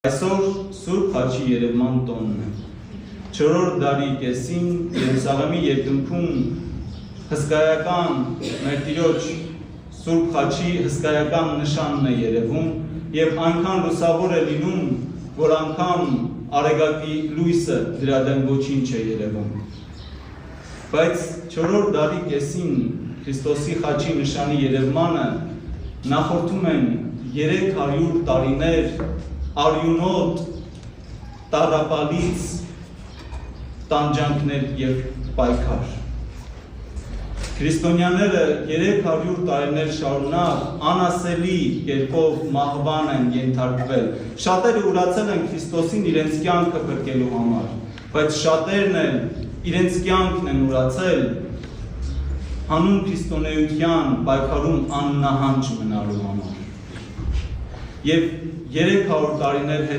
Այսօր Սուրբ Խաչի երևման տոնն է։ 4-րդ դարի կեսին Երուսաղեմի երկնքում հսկայական մեր Տիրոջ Սուրբ Խաչի հսկայական նշանն է երևում եւ այնքան լուսավոր է լինում, որ անգամ արեգակի լույսը դրա դեմ ոչինչ է երևում։ Բայց 4-րդ դարի կեսին Քրիստոսի Խաչի նշանի երևմանը նախորդում են 300 տարիներ արյունոտ, տառապալից տանջանքներ և պայքար։ Քրիստոնյաները 300 տարիներ շարունակ անասելի կերպով մահվան են ենթարկվել։ Շատերը ուրացել են Քրիստոսին իրենց կյանքը փրկելու համար, բայց շատերն էլ իրենց կյանքն են ուրացել հանուն քրիստոնեության պայքարում աննահանջ մնալու համար։ Եվ 300 տարիներ